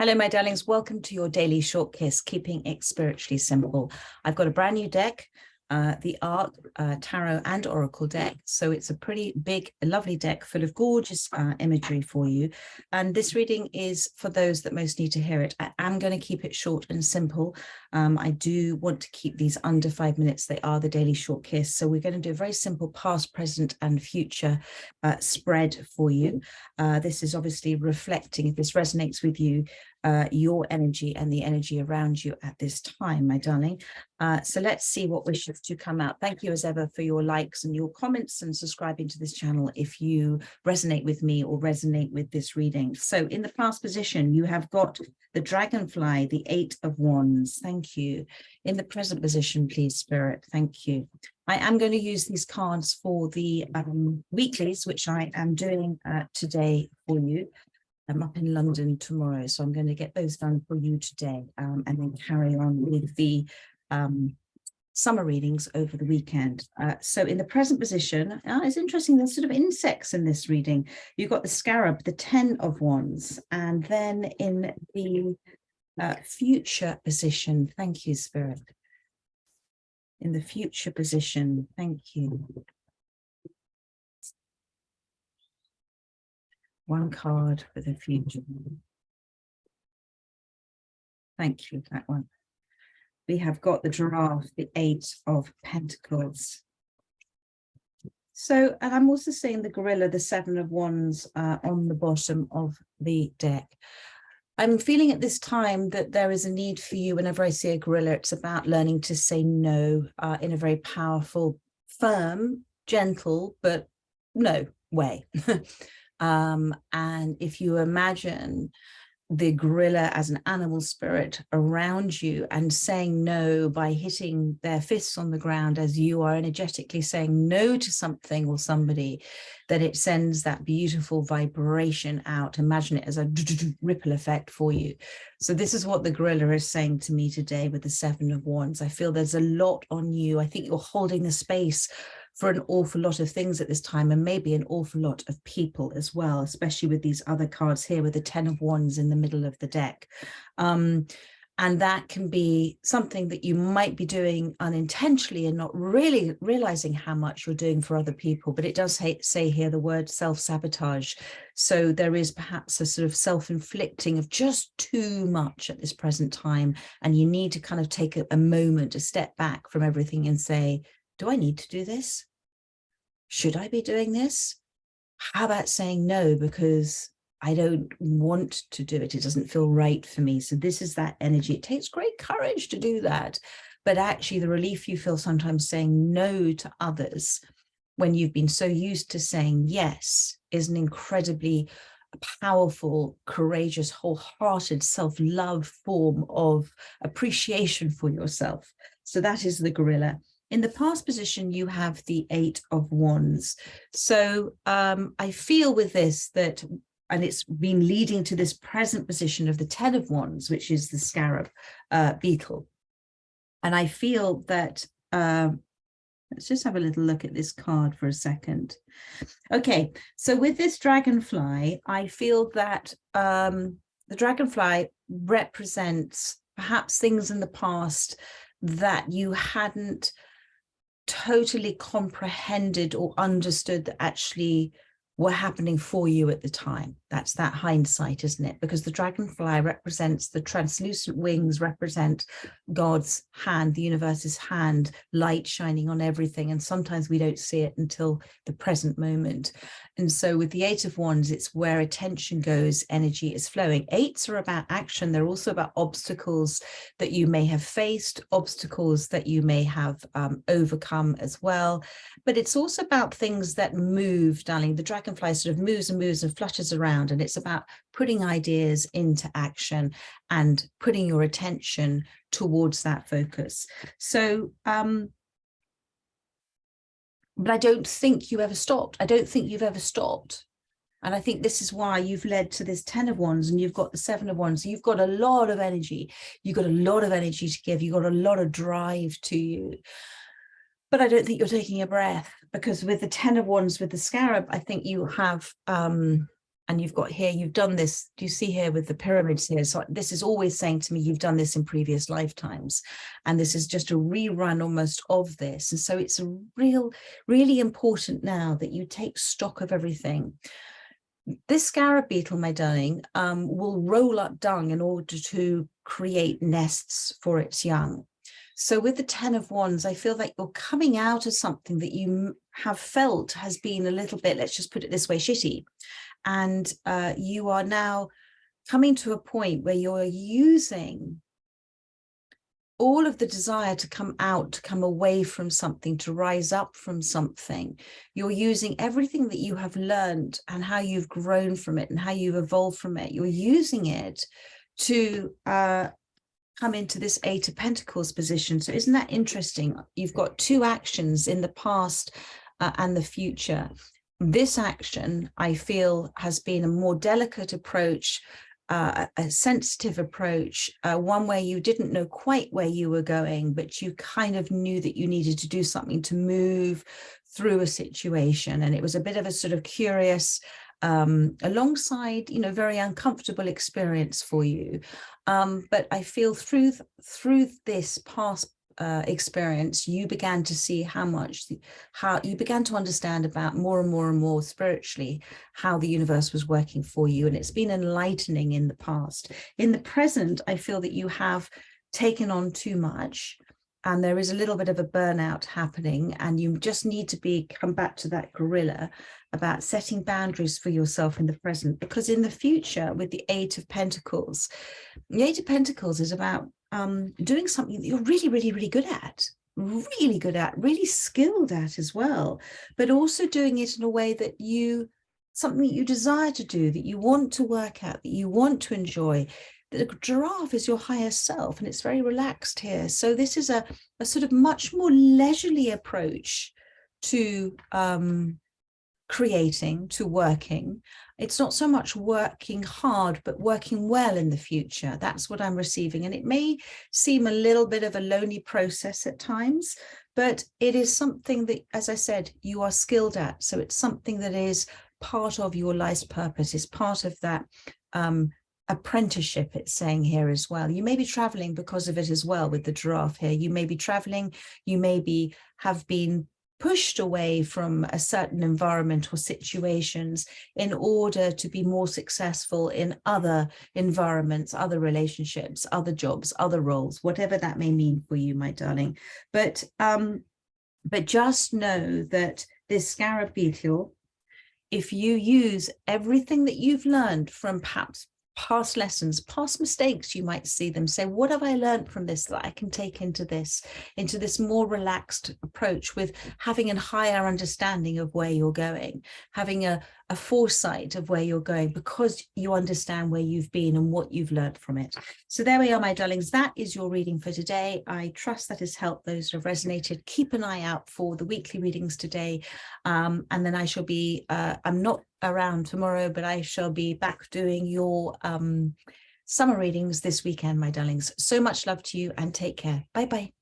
Hello, my darlings. Welcome to your daily short kiss, keeping it spiritually simple. I've got a brand new deck, the Arc Tarot and Oracle deck. So it's a pretty big, lovely deck full of gorgeous imagery for you. And this reading is for those that most need to hear it. I am going to keep it short and simple. I do want to keep these under 5 minutes. They are the daily short kiss. So we're going to do a very simple past, present and future spread for you. This is obviously reflecting, if this resonates with you, your energy and the energy around you at this time, my darling. So let's see what wishes to come out. Thank you as ever for your likes and your comments and subscribing to this channel if you resonate with me or resonate with this reading. So in the past position, you have got the Dragonfly, the 8 of Wands. Thank you. In the present position, please, Spirit. Thank you. I am going to use these cards for the weeklies, which I am doing today for you. I'm up in London tomorrow, so I'm going to get those done for you today and then carry on with the summer readings over the weekend. So in the present position, it's interesting, there's sort of insects in this reading. You've got the Scarab, the 10 of Wands, and then in the future position, thank you, Spirit. In the future position, thank you. One card for the future. Thank you, that one. We have got the Giraffe, the 8 of Pentacles. So, and I'm also seeing the Gorilla, the 7 of Wands on the bottom of the deck. I'm feeling at this time that there is a need for you. Whenever I see a gorilla, it's about learning to say no in a very powerful, firm, gentle, but no way. And if you imagine the gorilla as an animal spirit around you and saying no by hitting their fists on the ground as you are energetically saying no to something or somebody, that it sends that beautiful vibration out. Imagine it as a ripple effect for you. So this is what the gorilla is saying to me today with the 7 of Wands. I feel there's a lot on you. I think you're holding the space for an awful lot of things at this time, and maybe an awful lot of people as well, especially with these other cards here with the 10 of Wands in the middle of the deck. And that can be something that you might be doing unintentionally and not really realizing how much you're doing for other people. But it does say here the word self-sabotage. So there is perhaps a sort of self-inflicting of just too much at this present time. And you need to kind of take a moment, a step back from everything and say, do I need to do this? Should I be doing this? How about saying no, because I don't want to do it. It doesn't feel right for me. So this is that energy. It takes great courage to do that. But actually the relief you feel sometimes saying no to others when you've been so used to saying yes is an incredibly powerful, courageous, wholehearted self-love form of appreciation for yourself. So that is the gorilla. In the past position, you have the 8 of Wands. So I feel with this that, and it's been leading to this present position of the 10 of Wands, which is the Scarab beetle. And I feel that, let's just have a little look at this card for a second. Okay, so with this dragonfly, I feel that the dragonfly represents perhaps things in the past that you hadn't totally comprehended or understood that actually were happening for you at the time. That's that hindsight, isn't it? Because the dragonfly represents the translucent wings, represent God's hand, the universe's hand, light shining on everything. And sometimes we don't see it until the present moment. And so with the 8 of Wands, it's where attention goes, energy is flowing. 8s are about action. They're also about obstacles that you may have faced, obstacles that you may have overcome as well. But it's also about things that move, darling. The dragonfly sort of moves and moves and flutters around, and it's about putting ideas into action and putting your attention towards that focus. So, but I don't think you ever stopped. I don't think you've ever stopped. And I think this is why you've led to this 10 of Wands and you've got the 7 of Wands. You've got a lot of energy. You've got a lot of energy to give. You've got a lot of drive to you. But I don't think you're taking a breath, because with the 10 of Wands, with the Scarab, I think you have And you've got here, you've done this, do you see here with the pyramids here? So this is always saying to me, you've done this in previous lifetimes. And this is just a rerun almost of this. And so it's a really important now that you take stock of everything. This scarab beetle, my darling, will roll up dung in order to create nests for its young. So with the 10 of Wands, I feel like you're coming out of something that you have felt has been a little bit, let's just put it this way, shitty. And you are now coming to a point where you're using all of the desire to come out, to come away from something, to rise up from something. You're using everything that you have learned and how you've grown from it and how you've evolved from it. You're using it to come into this 8 of Pentacles position. So isn't that interesting? You've got 2 actions in the past and the future. This action, I feel, has been a more delicate approach, a sensitive approach, one where you didn't know quite where you were going, but you kind of knew that you needed to do something to move through a situation. And it was a bit of a sort of curious, alongside, you know, very uncomfortable experience for you. But I feel through this past experience, you began to see how you began to understand about more and more spiritually how the universe was working for you. And it's been enlightening in the past. In the present, I feel that you have taken on too much and there is a little bit of a burnout happening, and you just need to come back to that gorilla about setting boundaries for yourself in the present, because in the future with the 8 of Pentacles, the 8 of Pentacles is about doing something that you're really good at, really skilled at as well, but also doing it in a way that something that you desire to do, that you want to work at, that you want to enjoy. The giraffe is your higher self, and it's very relaxed here. So this is a sort of much more leisurely approach to creating, to working. It's not so much working hard, but working well in the future. That's what I'm receiving. And it may seem a little bit of a lonely process at times, but it is something that, as I said, you are skilled at. So it's something that is part of your life's purpose, is part of that apprenticeship, it's saying here as well. You may be traveling because of it as well with the giraffe here. You may be traveling, you maybe have been pushed away from a certain environment or situations in order to be more successful in other environments, other relationships, other jobs, other roles, whatever that may mean for you, my darling. But just know that this scarab beetle, if you use everything that you've learned from perhaps past lessons, past mistakes, you might see them, say, what have I learned from this that I can take into this more relaxed approach, with having a higher understanding of where you're going, having a foresight of where you're going, because you understand where you've been and what you've learned from it. So there we are, my darlings. That is your reading for today. I trust that has helped those who have resonated. Keep an eye out for the weekly readings today. And then I shall be, I'm not around tomorrow, but I shall be back doing your summer readings this weekend, my darlings. So much love to you and take care. Bye bye.